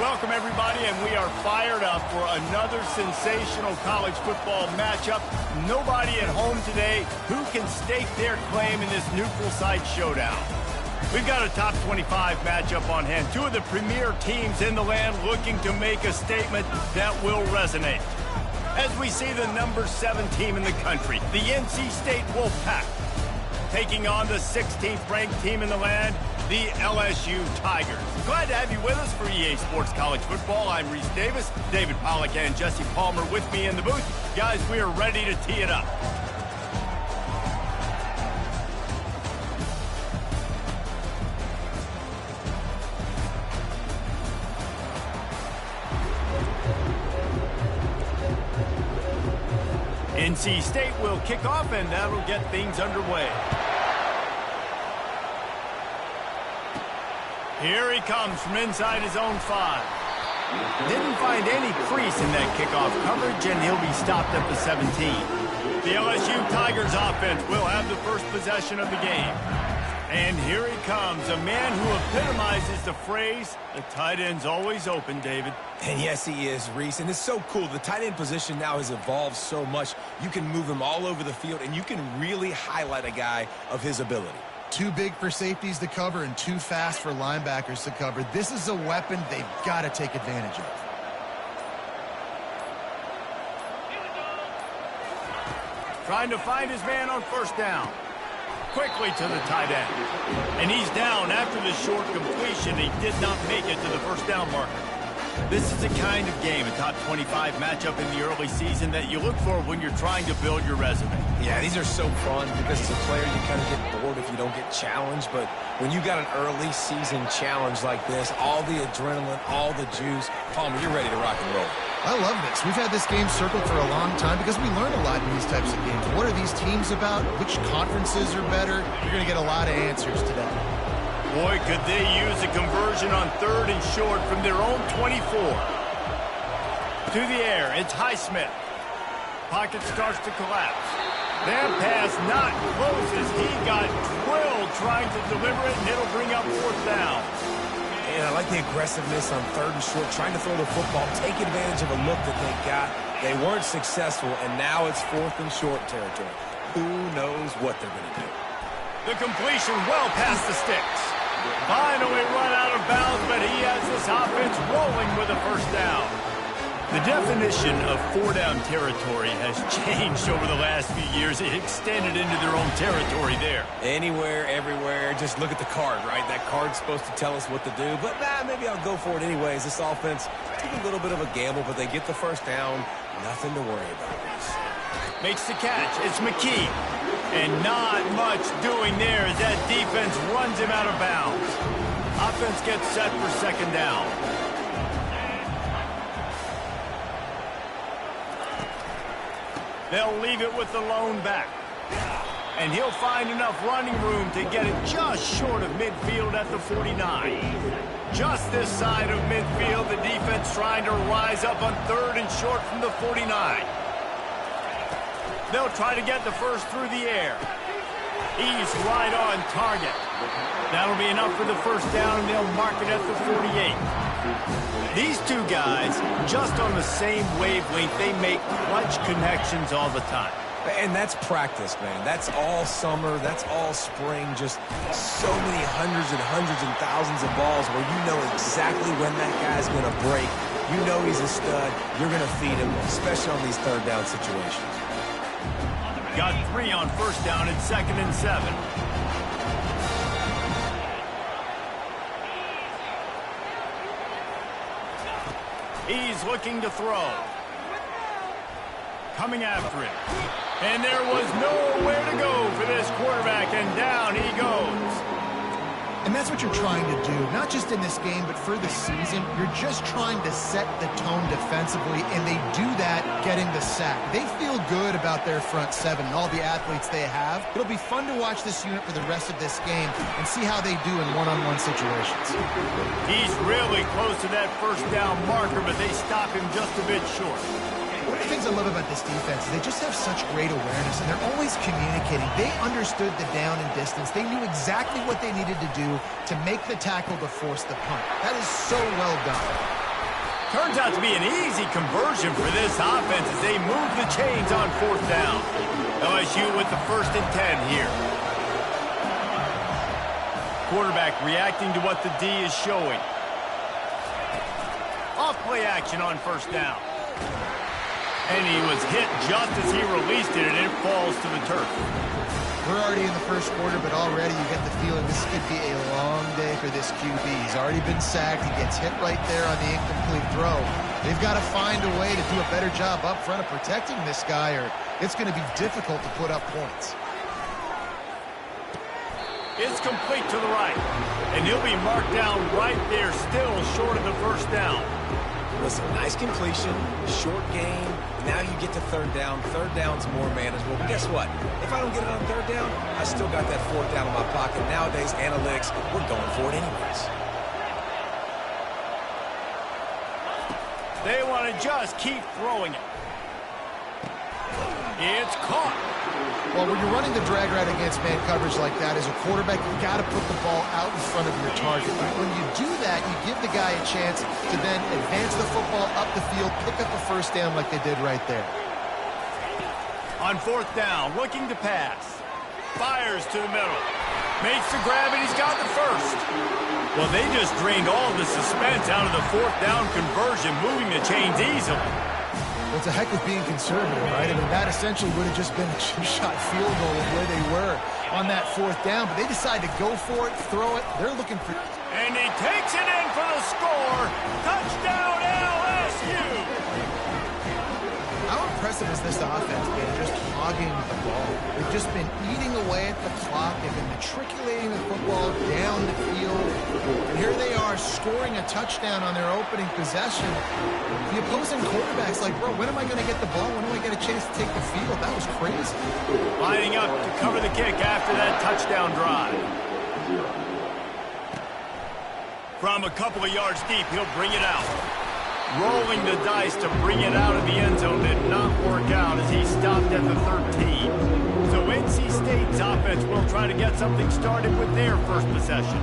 Welcome, everybody, and we are fired up for another sensational college football matchup. Nobody at home today who can stake their claim in this neutral site showdown. We've got a top 25 matchup on hand. Two of the premier teams in the land looking to make a statement that will resonate. As we see the number 7 team in the country, the NC State Wolfpack, taking on the 16th ranked team in the land, the LSU Tigers. Glad to have you with us for EA Sports College Football. I'm Reese Davis, David Pollack, and Jesse Palmer with me in the booth. Guys, we are ready to tee it up. NC State will kick off, and that'll get things underway. Here he comes from inside his own 5. Didn't find any crease in that kickoff coverage, and he'll be stopped at the 17. The LSU Tigers offense will have the first possession of the game. And here he comes, a man who epitomizes the phrase, the tight end's always open, David. And yes, he is, Reese. And it's so cool. The tight end position now has evolved so much. You can move him all over the field, and you can really highlight a guy of his ability. Too big for safeties to cover and too fast for linebackers to cover. This is a weapon they've got to take advantage of. Trying to find his man on first down. Quickly to the tight end. And he's down after the short completion. He did not make it to the first down marker. This is the kind of game, a top 25 matchup in the early season, that you look for when you're trying to build your resume. Yeah, these are so fun because as a player you kind of get bored if you don't get challenged. But when you got an early season challenge like this, all the adrenaline, all the juice, Palmer, you're ready to rock and roll. I love this. We've had this game circled for a long time because we learn a lot in these types of games. What are these teams about? Which conferences are better? You're going to get a lot of answers today. Boy, could they use a conversion on 3rd and short from their own 24. To the air, it's Highsmith. Pocket starts to collapse. That pass not close as he got drilled trying to deliver it, and it'll bring up 4th down. And I like the aggressiveness on 3rd and short, trying to throw the football, take advantage of a look that they got. They weren't successful, and now it's 4th and short territory. Who knows what they're going to do? The completion well past the sticks. Finally run out of bounds, but he has this offense rolling with a first down. The definition of 4-down territory has changed over the last few years. It extended into their own territory there. Anywhere, everywhere, just look at the card, right? That card's supposed to tell us what to do, but maybe I'll go for it anyways. This offense took a little bit of a gamble, but they get the first down. Nothing to worry about. Makes the catch. It's McKee. And not much doing there as that defense runs him out of bounds. Offense gets set for 2nd down. They'll leave it with the lone back. And he'll find enough running room to get it just short of midfield at the 49. Just this side of midfield, the defense trying to rise up on 3rd and short from the 49. They'll try to get the first through the air. He's right on target. That'll be enough for the first down, and they'll mark it at the 48. These two guys, just on the same wavelength, they make clutch connections all the time. And that's practice, man. That's all summer. That's all spring. Just so many hundreds and thousands of balls where you know exactly when that guy's going to break. You know he's a stud. You're going to feed him, especially on these 3rd down situations. Got 3 on first down at 2nd and 7. He's looking to throw. Coming after him. And there was nowhere to go for this quarterback, and down he goes. And that's what you're trying to do, not just in this game, but for the season. You're just trying to set the tone defensively, and they do that getting the sack. They feel good about their front 7 and all the athletes they have. It'll be fun to watch this unit for the rest of this game and see how they do in one-on-one situations. He's really close to that first down marker, but they stop him just a bit short. One of the things I love about this defense is they just have such great awareness, and they're always communicating. They understood the down and distance. They knew exactly what they needed to do to make the tackle to force the punt. That is so well done. Turns out to be an easy conversion for this offense as they move the chains on 4th down. LSU with the 1st and 10 here. Quarterback reacting to what the D is showing. Off play action on 1st down. And he was hit just as he released it, and it falls to the turf. We're already in the 1st quarter, but already you get the feeling this could be a long day for this QB. He's already been sacked. He gets hit right there on the incomplete throw. They've got to find a way to do a better job up front of protecting this guy, or it's going to be difficult to put up points. It's complete to the right, and he'll be marked down right there, still short of the 1st down. Listen, nice completion, short game. Now you get to 3rd down. 3rd down's more manageable. But guess what? If I don't get it on 3rd down, I still got that 4th down in my pocket. Nowadays, analytics, we're going for it anyways. They want to just keep throwing it. It's caught. Well, when you're running the drag route against man coverage like that, as a quarterback, you've got to put the ball out in front of your target. When you do that, you give the guy a chance to then advance the football up the field, pick up a 1st down like they did right there. On 4th down, looking to pass. Fires to the middle. Makes the grab, and he's got the 1st. Well, they just drained all the suspense out of the 4th down conversion, moving the chains easily. What's the heck with being conservative, right? I mean, that essentially would have just been a 2-shot field goal of where they were on that 4th down, but they decided to go for it, throw it. They're looking for... And he takes it in for the score. Touchdown, LSU! How impressive has this offense been just hogging the ball? They've just been eating away at the clock. They've been matriculating the football down the field. And here they are scoring a touchdown on their opening possession. The opposing quarterback's like, bro, when am I going to get the ball? When do I get a chance to take the field? That was crazy. Lining up to cover the kick after that touchdown drive. From a couple of yards deep, he'll bring it out. Rolling the dice to bring it out of the end zone did not work out as he stopped at the 13. So NC State's offense will try to get something started with their 1st possession.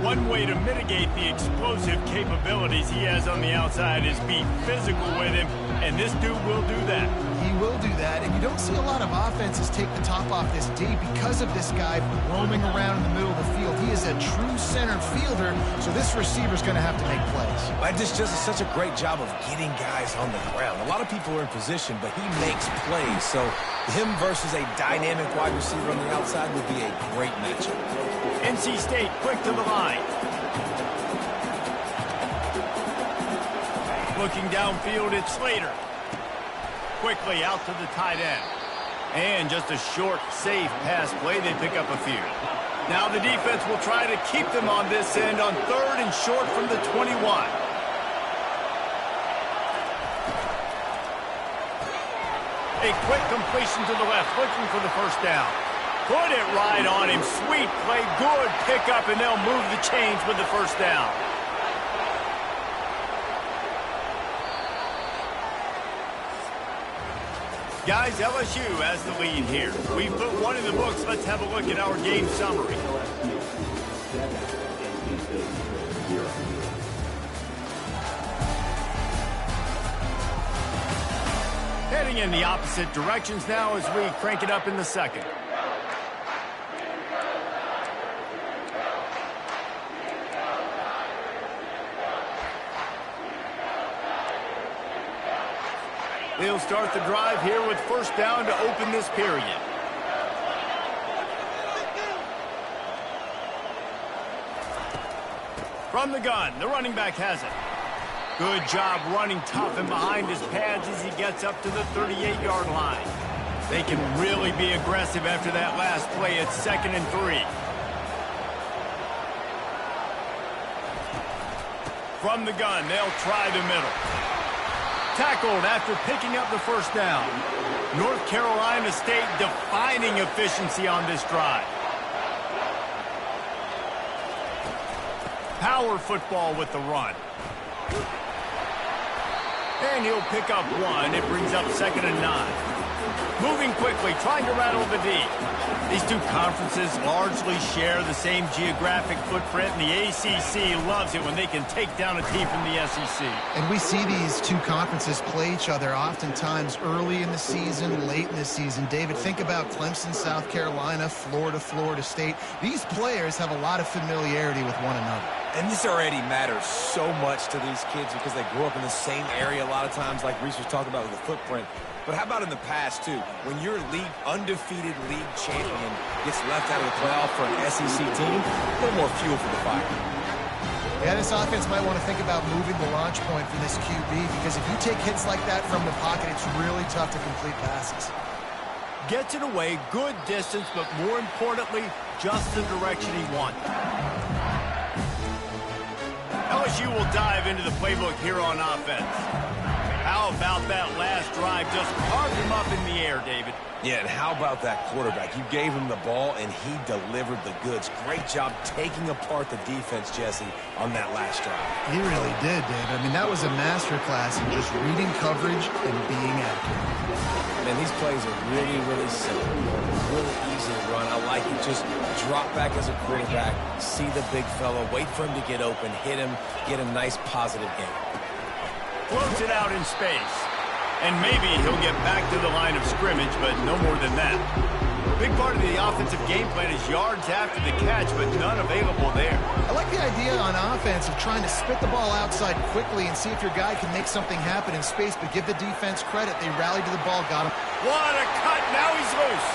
One way to mitigate the explosive capabilities he has on the outside is be physical with him, and this dude will do that. He will do that, and you don't see a lot of offenses take the top off this D because of this guy roaming around in the middle of the field. He is a true center fielder, so this receiver's going to have to make plays. But this just is such a great job of getting guys on the ground. A lot of people are in position, but he makes plays, so him versus a dynamic wide receiver on the outside would be a great matchup. NC State quick to the line. Looking downfield, it's Slater. Quickly out to the tight end. And just a short, safe pass play. They pick up a few. Now the defense will try to keep them on this end on 3rd and short from the 21. A quick completion to the left, looking for the 1st down. Put it right on him. Sweet play, good pickup, and they'll move the chains with the 1st down. Guys, LSU has the lead here. We put one in the books. Let's have a look at our game summary. Heading in the opposite directions now as we crank it up in the 2nd. They'll start the drive here with 1st down to open this period. From the gun, the running back has it. Good job running tough and behind his pads as he gets up to the 38-yard line. They can really be aggressive after that last play. It's 2nd and 3. From the gun, they'll try the middle. Tackled after picking up the 1st down. North Carolina State defining efficiency on this drive. Power football with the run. And he'll pick up 1. It brings up 2nd and 9. Moving quickly, trying to rattle the D. These two conferences largely share the same geographic footprint, and the ACC loves it when they can take down a team from the SEC. And we see these two conferences play each other oftentimes early in the season, late in the season. David, think about Clemson, South Carolina, Florida, Florida State. These players have a lot of familiarity with one another. And this already matters so much to these kids because they grew up in the same area a lot of times, like Reese was talking about with the footprint. But how about in the past, too? When your undefeated league champion gets left out of the playoff for an SEC team, a little more fuel for the fire. Yeah, this offense might want to think about moving the launch point for this QB, because if you take hits like that from the pocket, it's really tough to complete passes. Gets it away, good distance, but more importantly, just the direction he wants. LSU will dive into the playbook here on offense. How about that last drive? Just carved him up in the air, David. Yeah, and how about that quarterback? You gave him the ball, and he delivered the goods. Great job taking apart the defense, Jesse, on that last drive. He really did, David. I mean, that was a masterclass in just reading coverage and being accurate. Man, these plays are really, really simple. Really easy to run. I like it. Just drop back as a quarterback, see the big fella, wait for him to get open, hit him, get a nice positive game. Floats it out in space. And maybe he'll get back to the line of scrimmage, but no more than that. Big part of the offensive game plan is yards after the catch, but none available there. I like the idea on offense of trying to spit the ball outside quickly and see if your guy can make something happen in space, but give the defense credit. They rallied to the ball, got him. What a cut. Now he's loose.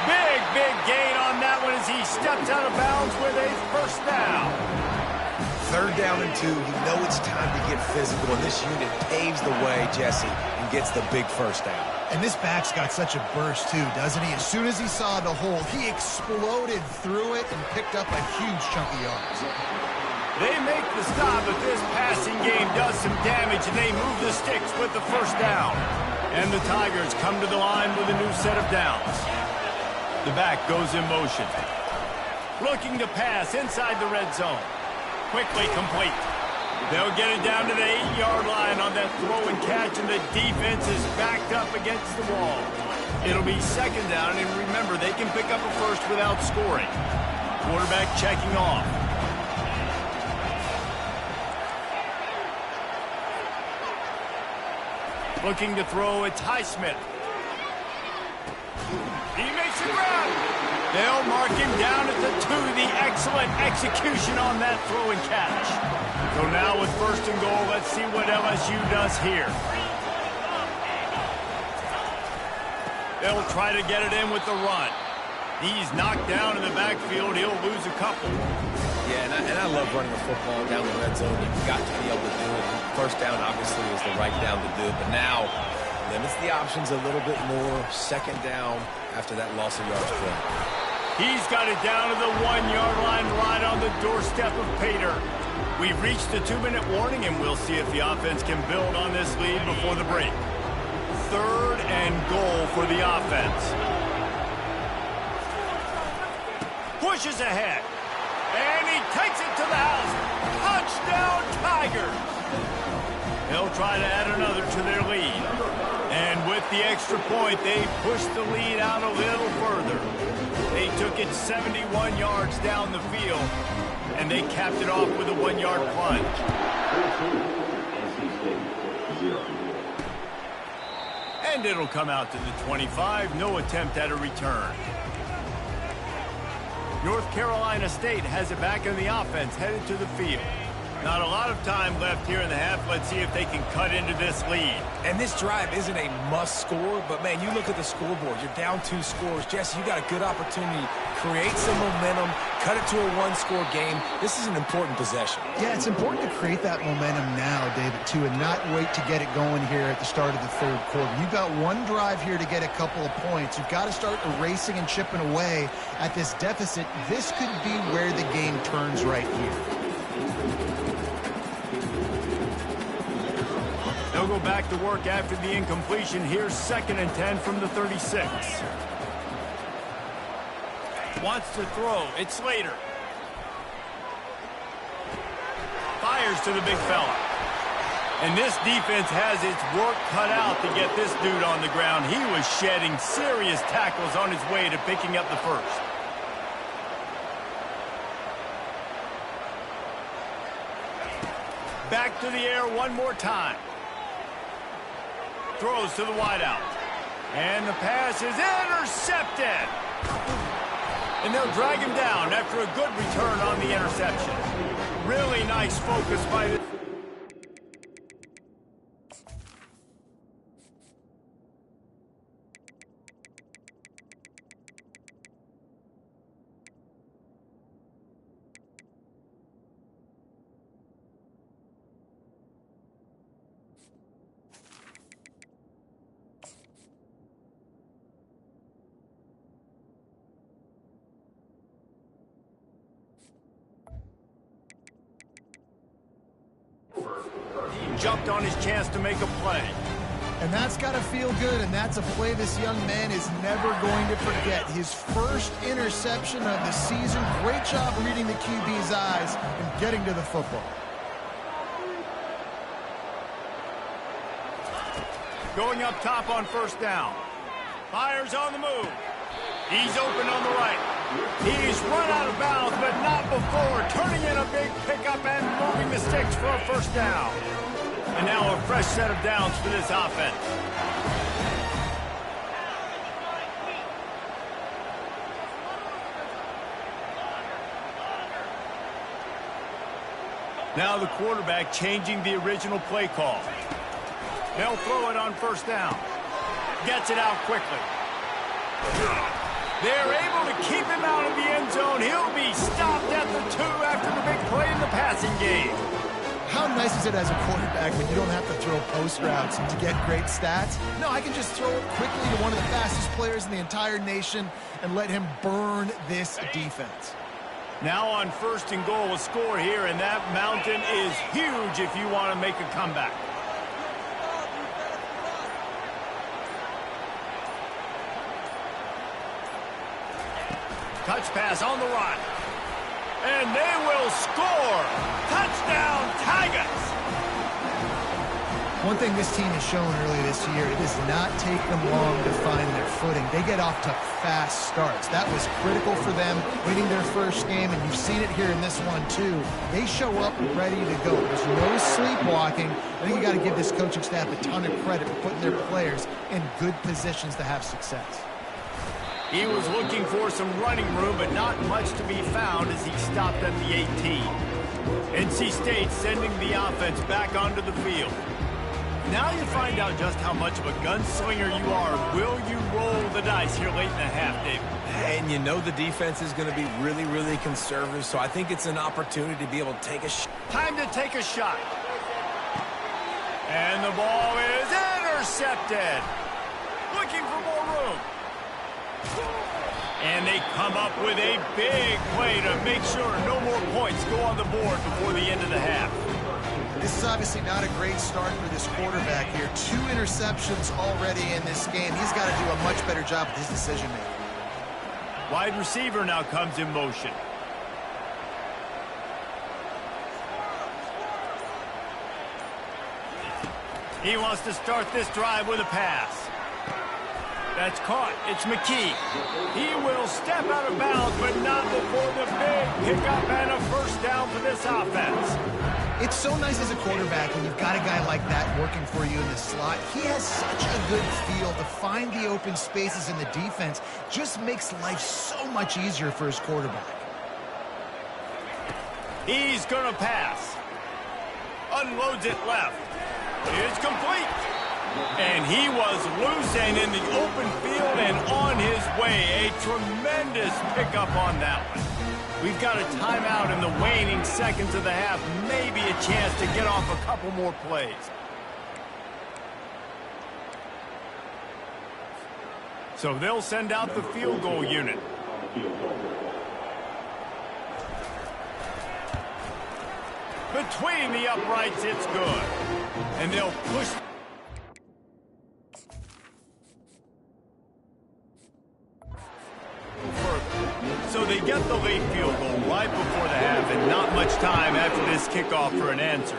Big, big gain on that one as he steps out of bounds with a first down. 3rd down and 2. You know it's time to get physical, and this unit paves the way, Jesse, and gets the big first down. And this back's got such a burst, too, doesn't he? As soon as he saw the hole, he exploded through it and picked up a huge chunk of yards. They make the stop, but this passing game does some damage, and they move the sticks with the first down. And the Tigers come to the line with a new set of downs. The back goes in motion. Looking to pass inside the red zone. Quickly complete. They'll get it down to the 8-yard line on that throw and catch, and the defense is backed up against the wall. It'll be 2nd down, and remember, they can pick up a first without scoring. Quarterback checking off. Looking to throw, it's Highsmith. He makes the grab. They'll mark him down at the 2. The excellent execution on that throw and catch. So now with 1st and goal, let's see what LSU does here. They'll try to get it in with the run. He's knocked down in the backfield. He'll lose a couple. Yeah, and I love running the football down the red zone. You've got to be able to do it. 1st down, obviously, is the right down to do it. But now limits the options a little bit more. 2nd down after that loss of yards play. He's got it down to the 1-yard line right on the doorstep of Pater. We've reached the 2-minute warning, and we'll see if the offense can build on this lead before the break. 3rd and goal for the offense. Pushes ahead. And he takes it to the house. Touchdown, Tigers. They'll try to add another to their lead. And with the extra point, they push the lead out a little further. They took it 71 yards down the field, and they capped it off with a 1-yard plunge. And it'll come out to the 25. No attempt at a return. North Carolina State has it back in the offense, headed to the field. Not a lot of time left here in the half. Let's see if they can cut into this lead. And this drive isn't a must score, but, man, you look at the scoreboard. You're down 2 scores. Jesse, you got a good opportunity. Create some momentum. Cut it to a 1-score game. This is an important possession. Yeah, it's important to create that momentum now, David, too, and not wait to get it going here at the start of the 3rd quarter. You've got one drive here to get a couple of points. You've got to start erasing and chipping away at this deficit. This could be where the game turns right here. They'll go back to work after the incompletion. Here's 2nd and 10 from the 36. Wants to throw. It's Slater. Fires to the big fella. And this defense has its work cut out to get this dude on the ground. He was shedding serious tackles on his way to picking up the first. Back to the air one more time. Throws to the wideout. And the pass is intercepted. And they'll drag him down after a good return on the interception. Really nice focus by the... Jumped on his chance to make a play. And that's got to feel good, and that's a play this young man is never going to forget. His first interception of the season. Great job reading the QB's eyes and getting to the football. Going up top on first down. Fires on the move. He's open on the right. He's run out of bounds, but not before turning in a big pickup and moving the sticks for a first down. And now a fresh set of downs for this offense. Now the quarterback changing the original play call. They'll throw it on first down. Gets it out quickly. They're able to keep him out of the end zone. He'll be stopped at the 2 after the big play in the passing game. How nice is it as a quarterback when you don't have to throw post routes to get great stats? No, I can just throw it quickly to one of the fastest players in the entire nation and let him burn this defense. Now on first and goal, a score here, and that mountain is huge if you want to make a comeback. Touch pass on the right. And they will score. Touchdown, Tigers. One thing this team has shown early this year, it does not take them long to find their footing. They get off to fast starts. That was critical for them winning their first game, and you've seen it here in this one too. They show up ready to go. There's no sleepwalking. I think you got to give this coaching staff a ton of credit for putting their players in good positions to have success. He was looking for some running room, but not much to be found as he stopped at the 18. NC State sending the offense back onto the field. Now you find out just how much of a gunslinger you are. Will you roll the dice here late in the half, David? And you know the defense is going to be really, really conservative, so I think it's an opportunity to be able to take a shot. Time to take a shot. And the ball is intercepted. Looking for more room. And they come up with a big play to make sure no more points go on the board before the end of the half. This is obviously not a great start for this quarterback here. 2 interceptions already in this game. He's got to do a much better job with his decision-making. Wide receiver now comes in motion. He wants to start this drive with a pass. That's caught. It's McKee. He will step out of bounds, but not before the big pickup and a first down for this offense. It's so nice as a quarterback when you've got a guy like that working for you in the slot. He has such a good feel to find the open spaces in the defense. Just makes life so much easier for his quarterback. He's going to pass. Unloads it left. It's complete. And he was loose and in the open field and on his way. A tremendous pickup on that one. We've got a timeout in the waning seconds of the half. Maybe a chance to get off a couple more plays. So they'll send out the field goal unit. Between the uprights, it's good. And they'll push... So they get the late field goal right before the half, and not much time after this kickoff for an answer.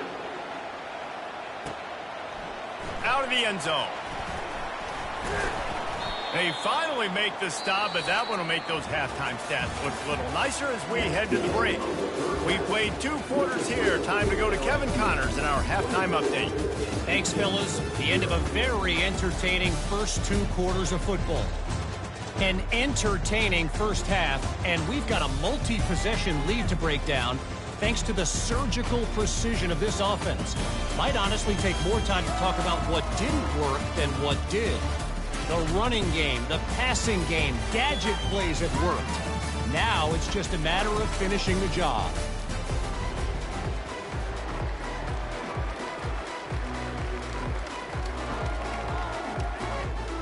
out of the end zone. They finally make the stop, but that one will make those halftime stats look a little nicer as we head to the break. We played 2 quarters here. Time to go to Kevin Connors in our halftime update. Thanks, fellas. The end of a very entertaining first 2 quarters of football. An entertaining first half, and we've got a multi-possession lead to break down thanks to the surgical precision of this offense. Might honestly take more time to talk about what didn't work than what did. The running game, the passing game, gadget plays have worked. Now it's just a matter of finishing the job.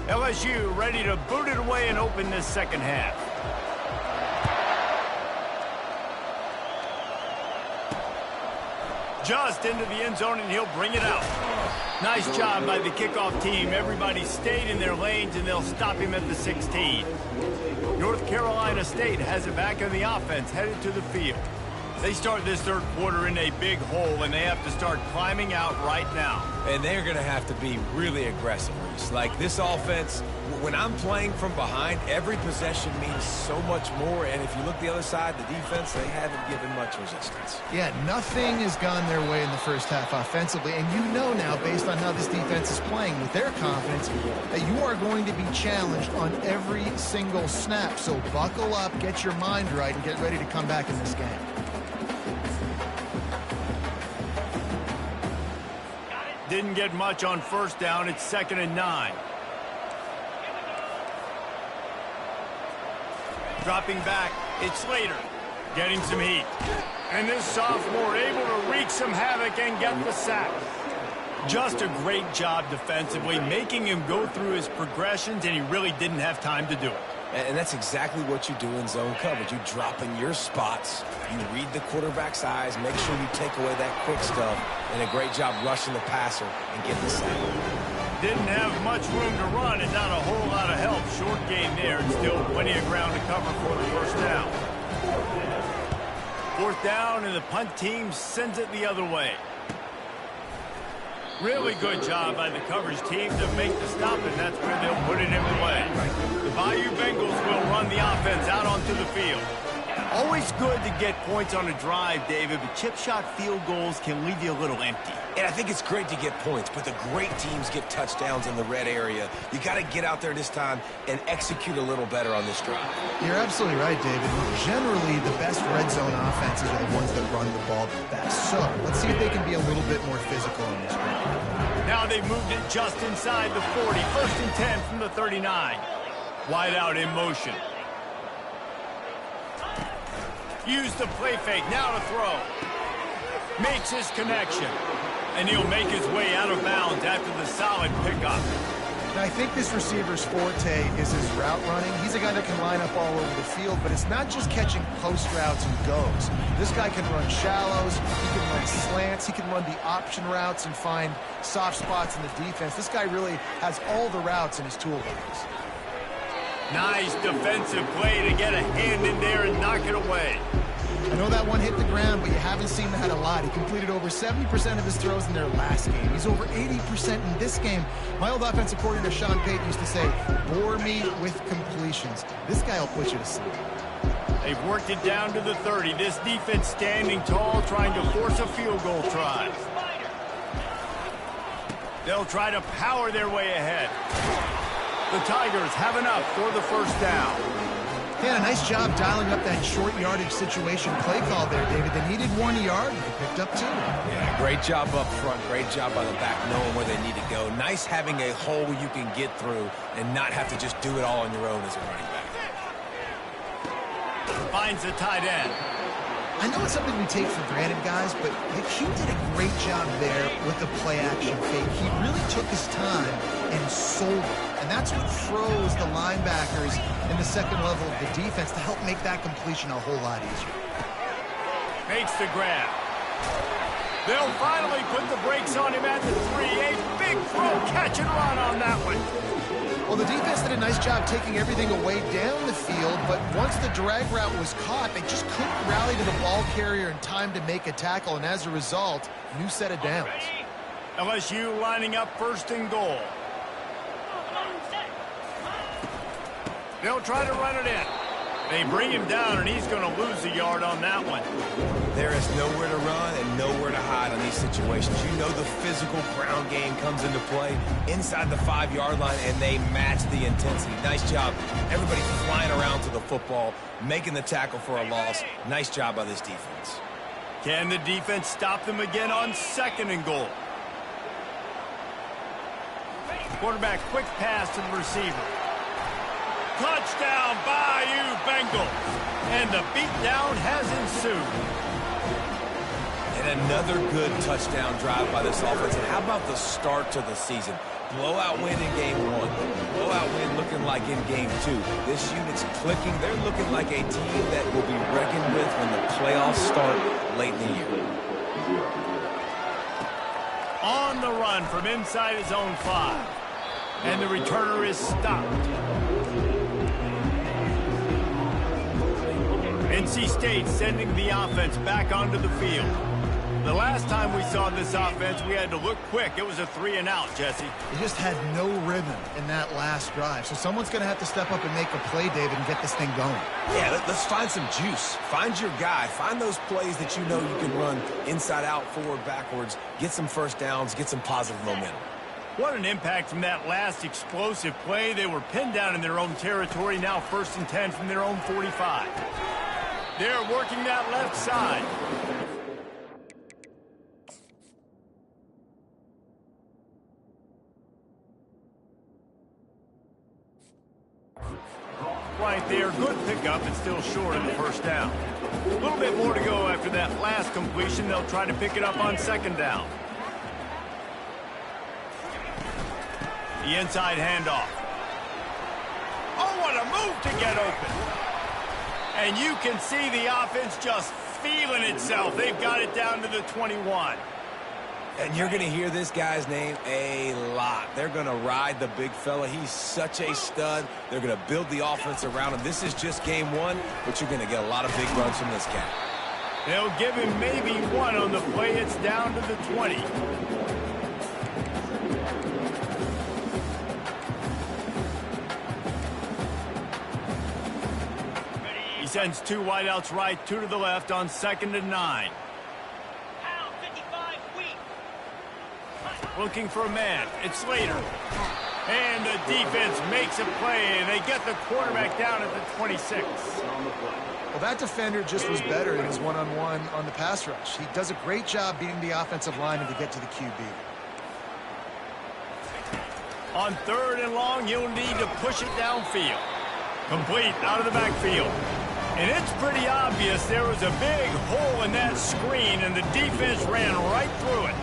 LSU ready to boot it away and open this second half. Just into the end zone, and he'll bring it out. Nice job by the kickoff team. Everybody stayed in their lanes, and they'll stop him at the 16. North Carolina State has it back in the offense, headed to the field. They start this third quarter in a big hole, and they have to start climbing out right now. And they're going to have to be really aggressive, Reese. Like, this offense, when I'm playing from behind, every possession means so much more. And if you look the other side, the defense, they haven't given much resistance. Yeah, nothing has gone their way in the first half offensively. And you know now, based on how this defense is playing with their confidence, that you are going to be challenged on every single snap. So buckle up, get your mind right, and get ready to come back in this game. Didn't get much on first down. It's 2nd and 9. Dropping back, it's Slater. Getting some heat. And this sophomore able to wreak some havoc and get the sack. Just a great job defensively, making him go through his progressions, and he really didn't have time to do it. And that's exactly what you do in zone coverage. You drop in your spots, you read the quarterback's eyes, make sure you take away that quick stuff, and a great job rushing the passer and getting the sack. Didn't have much room to run and not a whole lot of help. Short gain there, and still plenty of ground to cover for the first down. 4th down, and the punt team sends it the other way. Really good job by the coverage team to make the stop, and that's where they'll put it in play. The Bayou Bengals will run the offense out onto the field. Always good to get points on a drive, David, but chip shot field goals can leave you a little empty. And I think it's great to get points, but the great teams get touchdowns in the red area. You got to get out there this time and execute a little better on this drive. You're absolutely right, David. Generally, the best red zone offenses are the ones that run the ball the best. So let's see if they can be a little bit more physical in this game. Now they've moved it just inside the 40. 1st and 10 from the 39. Wide out in motion. Use the play fake. Now to throw. Makes his connection. And he'll make his way out of bounds after the solid pickup. Now, I think this receiver's forte is his route running. He's a guy that can line up all over the field, but it's not just catching post routes and goes. This guy can run shallows, he can run slants, he can run the option routes and find soft spots in the defense. This guy really has all the routes in his toolbox. Nice defensive play to get a hand in there and knock it away. I know that one hit the ground, but you haven't seen that a lot. He completed over 70% of his throws in their last game. He's over 80% in this game. My old offensive coordinator, Sean Payton, used to say, bore me with completions. This guy will put you to sleep. They've worked it down to the 30. This defense standing tall, trying to force a field goal try. They'll try to power their way ahead. The Tigers have enough for the first down. Yeah, a nice job dialing up that short yardage situation play call there, David. They needed 1 yard, and they picked up 2. Yeah, great job up front. Great job by the back knowing where they need to go. Nice having a hole you can get through and not have to just do it all on your own as a running back. Finds the tight end. I know it's something we take for granted, guys, but he did a great job there with the play-action fake. He really took his time and sold it. And that's what froze the linebackers in the second level of the defense to help make that completion a whole lot easier. Makes the grab. They'll finally put the brakes on him at the 3. A big throw, catch and run on that one. Well, the defense did a nice job taking everything away down the field, but once the drag route was caught, they just couldn't rally to the ball carrier in time to make a tackle, and as a result, new set of downs. LSU lining up first and goal. They'll try to run it in. They bring him down, and he's going to lose a yard on that one. There is nowhere to run and nowhere to hide on these situations. You know the physical ground game comes into play inside the 5-yard line, and they match the intensity. Nice job. Everybody flying around to the football, making the tackle for a loss. Nice job by this defense. Can the defense stop them again on second and goal? Quarterback, quick pass to the receiver. Touchdown, Bayou Bengals. And the beatdown has ensued. And another good touchdown drive by this offense. And how about the start to the season? Blowout win in game 1. Blowout win looking like in game 2. This unit's clicking. They're looking like a team that will be reckoned with when the playoffs start late in the year. On the run from inside his own 5. And the returner is stopped. NC State sending the offense back onto the field. The last time we saw this offense, we had to look quick. It was a 3-and-out, Jesse. They just had no rhythm in that last drive. So someone's going to have to step up and make a play, David, and get this thing going. Yeah, let's find some juice. Find your guy. Find those plays that you know you can run inside out, forward, backwards. Get some first downs. Get some positive momentum. What an impact from that last explosive play. They were pinned down in their own territory, now 1st and 10 from their own 45. They're working that left side. Right there, good pickup, and still short of the first down. A little bit more to go after that last completion. They'll try to pick it up on second down. The inside handoff. Oh, what a move to get open. And you can see the offense just feeling itself. They've got it down to the 21. And you're going to hear this guy's name a lot. They're going to ride the big fella. He's such a stud. They're going to build the offense around him. This is just game 1, but you're going to get a lot of big runs from this guy. They'll give him maybe 1 on the play. It's down to the 20. He sends 2 wideouts right, 2 to the left on 2nd and 9. Looking for a man. It's Slater. And the defense makes a play, and they get the quarterback down at the 26. Well, that defender just was better in his one-on-one on the pass rush. He does a great job beating the offensive lineman to get to the QB. On 3rd and long, you'll need to push it downfield. Complete out of the backfield. And it's pretty obvious there was a big hole in that screen, and the defense ran right through it.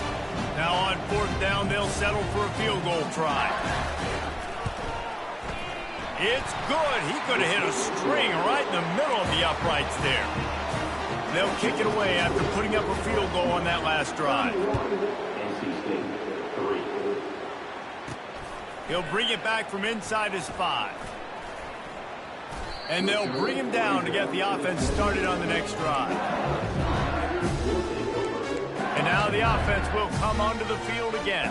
Now on 4th down, they'll settle for a field goal try. It's good. He could have hit a string right in the middle of the uprights there. They'll kick it away after putting up a field goal on that last drive. He'll bring it back from inside his 5. And they'll bring him down to get the offense started on the next drive. And now the offense will come onto the field again.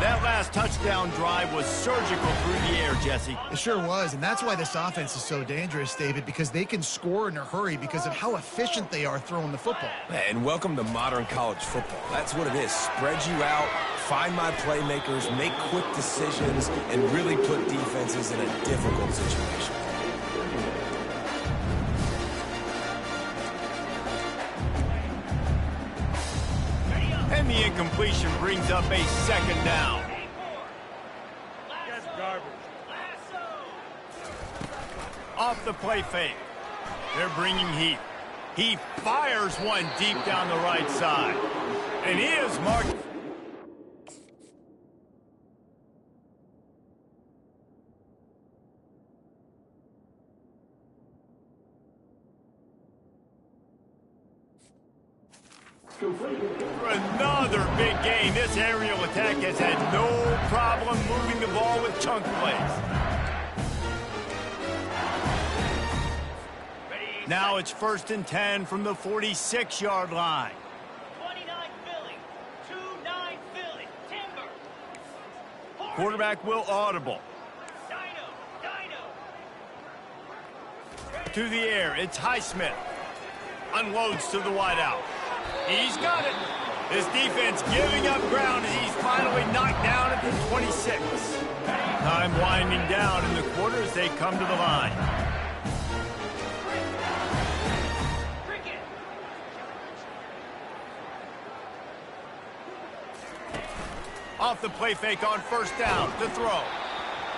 That last touchdown drive was surgical through the air, Jesse. It sure was, and that's why this offense is so dangerous, David, because they can score in a hurry because of how efficient they are throwing the football. And welcome to modern college football. That's what it is. Spread you out, find my playmakers, make quick decisions, and really put defenses in a difficult situation. And the incompletion brings up a 2nd down. Off the play fake. They're bringing heat. He fires one deep down the right side. And he is marked. For another big gain. This aerial attack has had no problem moving the ball with chunk plays. Now it's 1st and 10 from the 46-yard line. 29 Philly, 2-9 Philly, Quarterback will audible. To the air, it's Highsmith. Unloads to the wideout. He's got it. This defense giving up ground as he's finally knocked down at the 26. Time winding down in the quarter as they come to the line. Off the play fake on first down to throw.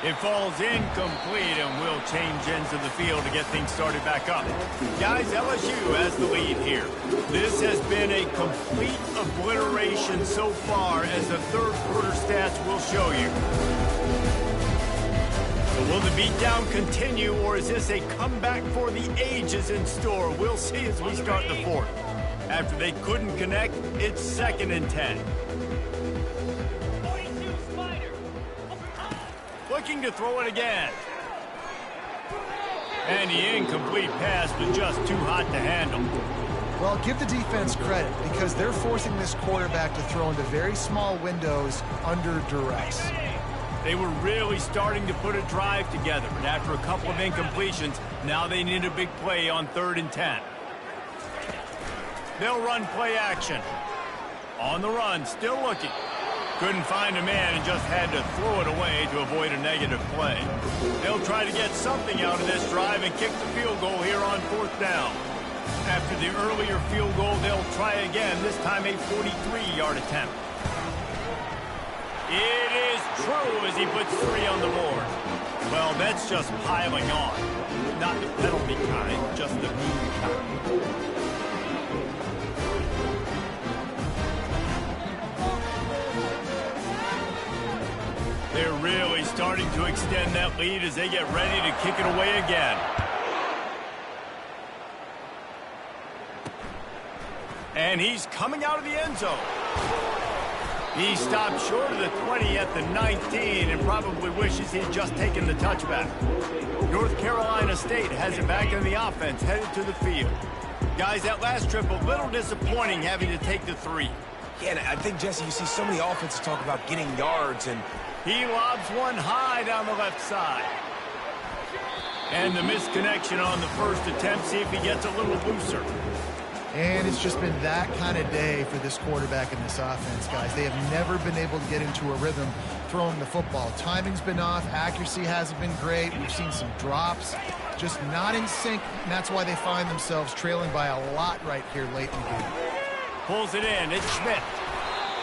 It falls incomplete and will change ends of the field to get things started back up. Guys, LSU has the lead here. This has been a complete obliteration so far, as the third quarter stats will show you. So will the beatdown continue, or is this a comeback for the ages in store? We'll see as we start the fourth. After they couldn't connect, it's 2nd and 10. Looking to throw it again. And the incomplete pass was just too hot to handle. Well, give the defense credit, because they're forcing this quarterback to throw into very small windows under duress. They were really starting to put a drive together, but after a couple of incompletions, now they need a big play on 3rd and 10. They'll run play action. On the run, still looking. Couldn't find a man and just had to throw it away to avoid a negative play. They'll try to get something out of this drive and kick the field goal here on 4th down. After the earlier field goal, they'll try again, this time a 43-yard attempt. It is true as he puts 3 on the board. Well, that's just piling on. Not the penalty kind, just the mean kind. They're really starting to extend that lead as they get ready to kick it away again. And he's coming out of the end zone. He stopped short of the 20 at the 19 and probably wishes he'd just taken the touchback. North Carolina State has it back in the offense, headed to the field. Guys, that last trip, a little disappointing having to take the 3. Yeah, and I think, Jesse, you see so many offenses talk about getting yards, and he lobs one high down the left side. And the misconnection on the first attempt. See if he gets a little looser. And it's just been that kind of day for this quarterback in this offense, guys. They have never been able to get into a rhythm throwing the football. Timing's been off. Accuracy hasn't been great. We've seen some drops. Just not in sync, and that's why they find themselves trailing by a lot right here late in the game. Pulls it in. It's Schmidt.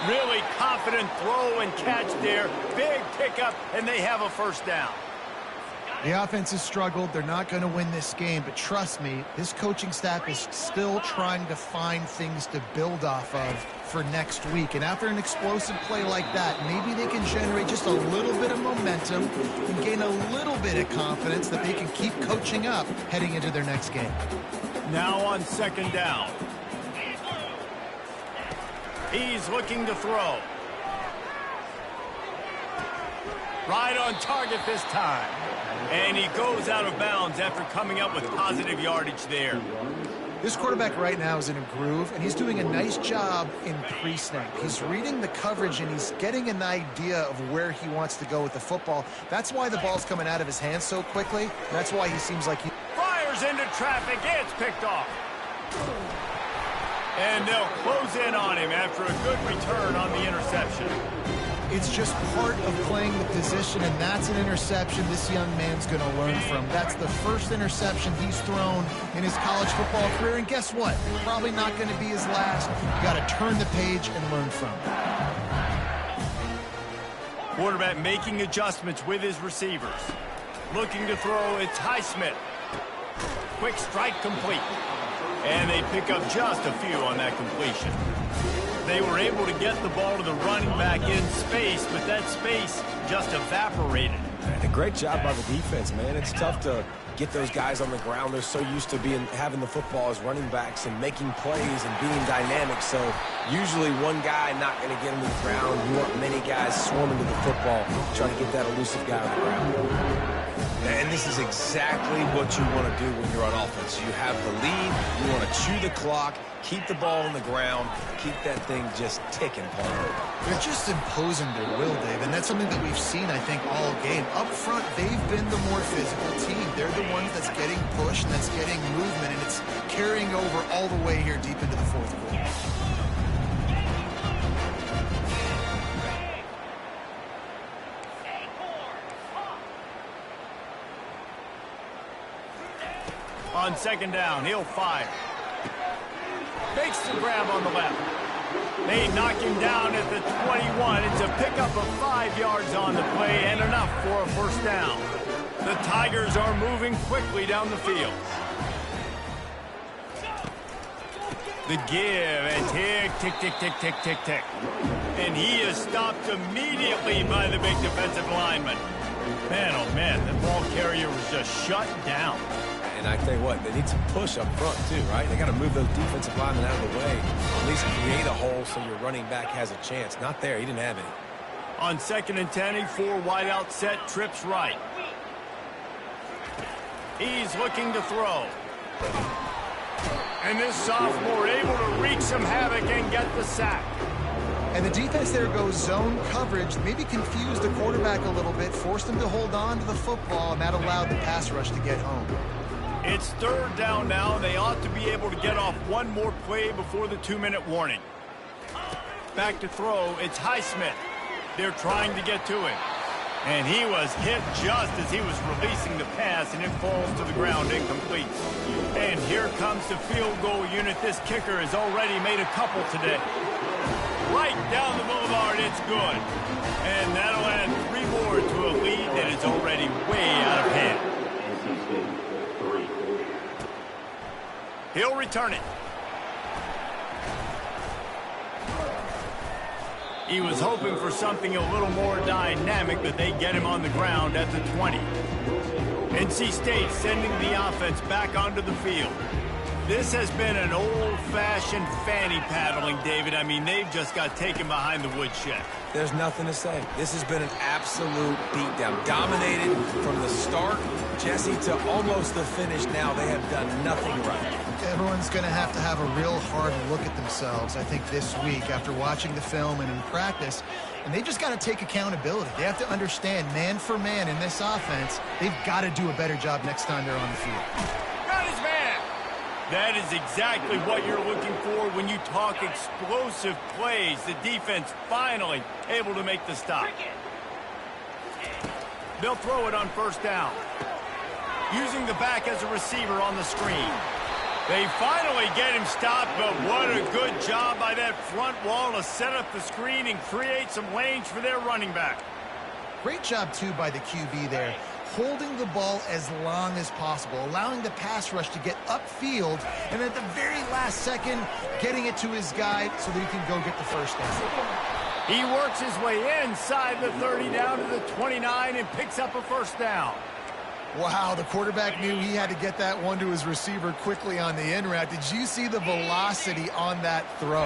Really confident throw and catch there. Big pickup, and they have a first down. The offense has struggled. They're not going to win this game, but trust me, this coaching staff is still trying to find things to build off of for next week. And after an explosive play like that, maybe they can generate just a little bit of momentum and gain a little bit of confidence that they can keep coaching up heading into their next game. Now on 2nd down. He's looking to throw. Right on target this time. And he goes out of bounds after coming up with positive yardage there. This quarterback right now is in a groove, and he's doing a nice job in pre-snap. He's reading the coverage, and he's getting an idea of where he wants to go with the football. That's why the ball's coming out of his hands so quickly. That's why he seems like he fires into traffic. It's picked off. And they'll close in on him after a good return on the interception. It's just part of playing the position, and that's an interception this young man's going to learn from. That's the first interception he's thrown in his college football career, and guess what? Probably not going to be his last. You got to turn the page and learn from it. Quarterback making adjustments with his receivers. Looking to throw, it's Highsmith. Quick strike complete. And they pick up just a few on that completion. They were able to get the ball to the running back in space, but that space just evaporated. A great job by the defense, man. It's tough to get those guys on the ground. They're so used to having the football as running backs and making plays and being dynamic. So usually one guy not going to get him to the ground. You want many guys swarming to the football, trying to get that elusive guy on the ground. And this is exactly what you want to do when you're on offense. You have the lead, you want to chew the clock, keep the ball on the ground, keep that thing just ticking, Paul. They're just imposing their will, Dave, and that's something that we've seen, I think, all game. Up front, they've been the more physical team. They're the ones that's getting pushed, and that's getting movement, and it's carrying over all the way here deep into the fourth quarter. On second down, he'll fire. Fakes the grab on the left. They knock him down at the 21. It's a pickup of 5 yards on the play and enough for a first down. The Tigers are moving quickly down the field. The give and tick, tick, tick, tick, tick, tick, tick. And he is stopped immediately by the big defensive lineman. Man, oh man, the ball carrier was just shut down. And I tell you what, they need some push up front too, right? They got to move those defensive linemen out of the way. At least create a hole so your running back has a chance. Not there. He didn't have any. On second and 10, he 4 wide out set, trips right. He's looking to throw. And this sophomore able to wreak some havoc and get the sack. And the defense there goes zone coverage, maybe confused the quarterback a little bit, forced him to hold on to the football, and that allowed the pass rush to get home. It's third down now. They ought to be able to get off one more play before the 2-minute warning. Back to throw. It's Highsmith. They're trying to get to him. And he was hit just as he was releasing the pass, and it falls to the ground incomplete. And here comes the field goal unit. This kicker has already made a couple today. Right down the boulevard, it's good. And that'll add 3 more to a lead that is already way out of hand. He'll return it. He was hoping for something a little more dynamic, but they get him on the ground at the 20. NC State sending the offense back onto the field. This has been an old-fashioned fanny paddling, David. I mean, they've just got taken behind the woodshed. There's nothing to say. This has been an absolute beatdown. Dominated from the start, Jesse, to almost the finish now. They have done nothing right. Everyone's going to have a real hard look at themselves, I think, this week after watching the film and in practice. And they've just got to take accountability. They have to understand, man for man in this offense, they've got to do a better job next time they're on the field. Got his man! That is exactly what you're looking for when you talk explosive plays. The defense finally able to make the stop. They'll throw it on first down. Using the back as a receiver on the screen. They finally get him stopped, but what a good job by that front wall to set up the screen and create some lanes for their running back. Great job, too, by the QB there, holding the ball as long as possible, allowing the pass rush to get upfield, and at the very last second, getting it to his guy so that he can go get the first down. He works his way inside the 30 down to the 29 and picks up a first down. Wow, the quarterback knew he had to get that one to his receiver quickly on the in route. Did you see the velocity on that throw?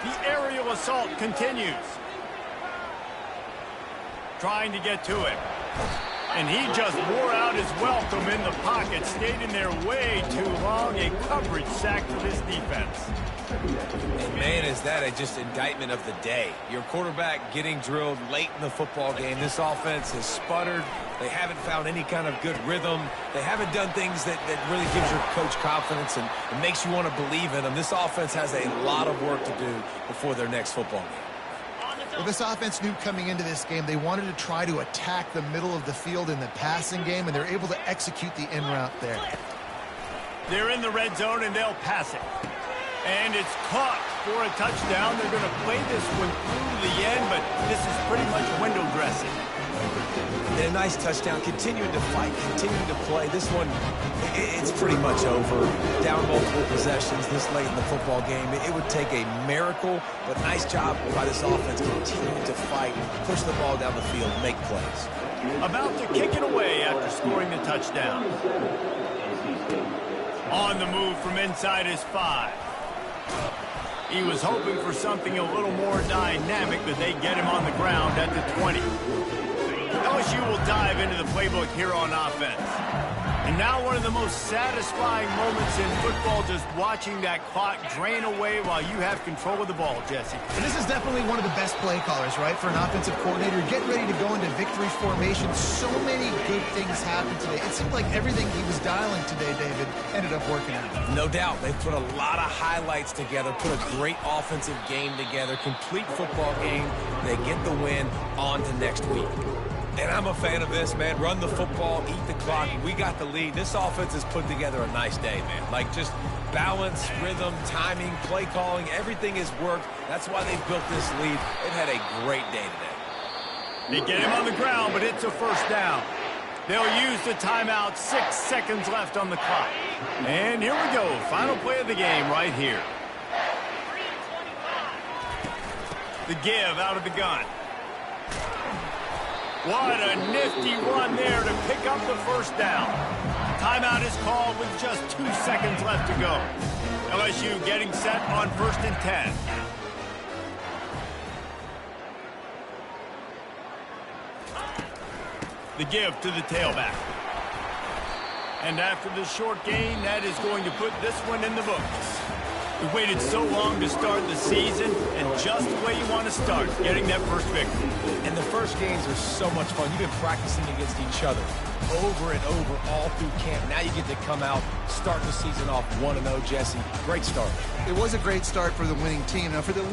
The aerial assault continues. Trying to get to it. And he just wore out his welcome in the pocket, stayed in there way too long. A coverage sack for this defense. And man, is that just indictment of the day. Your quarterback getting drilled late in the football game. This offense has sputtered. They haven't found any kind of good rhythm. They haven't done things that really gives your coach confidence and makes you want to believe in them. This offense has a lot of work to do before their next football game. Well, this offense knew coming into this game they wanted to try to attack the middle of the field in the passing game, and they're able to execute the in route there. They're in the red zone, and they'll pass it. And it's caught for a touchdown. They're going to play this one through to the end, but this is pretty much window dressing. And a nice touchdown, continuing to fight, continuing to play. This one, it's pretty much over. Down multiple possessions this late in the football game. It would take a miracle, but nice job by this offense continuing to fight, push the ball down the field, make plays. About to kick it away after scoring the touchdown. On the move from inside his 5. He was hoping for something a little more dynamic, but they get him on the ground at the 20. LSU LSU will dive into the playbook here on offense. And now one of the most satisfying moments in football, just watching that clock drain away while you have control of the ball, Jesse. And this is definitely one of the best play callers, right, for an offensive coordinator. Getting ready to go into victory formation. So many good things happened today. It seemed like everything he was dialing today, David, ended up working out. No doubt. They put a lot of highlights together, put a great offensive game together, complete football game. They get the win. On to next week. And I'm a fan of this, man. Run the football, eat the clock. We got the lead. This offense has put together a nice day, man. Like, just balance, rhythm, timing, play calling, everything has worked. That's why they built this lead. They've had a great day today. They get him on the ground, but it's a first down. They'll use the timeout. 6 seconds left on the clock. And here we go. Final play of the game right here. The give out of the gun. What a nifty run there to pick up the first down. Timeout is called with just 2 seconds left to go. LSU getting set on 1st and 10. The give to the tailback. And after the short gain, that is going to put this one in the books. We waited so long to start the season, and just the way you want to start, getting that first victory. And the first games are so much fun. You've been practicing against each other over and over all through camp. Now you get to come out, start the season off 1-0, Jesse. Great start. It was a great start for the winning team. Now, for the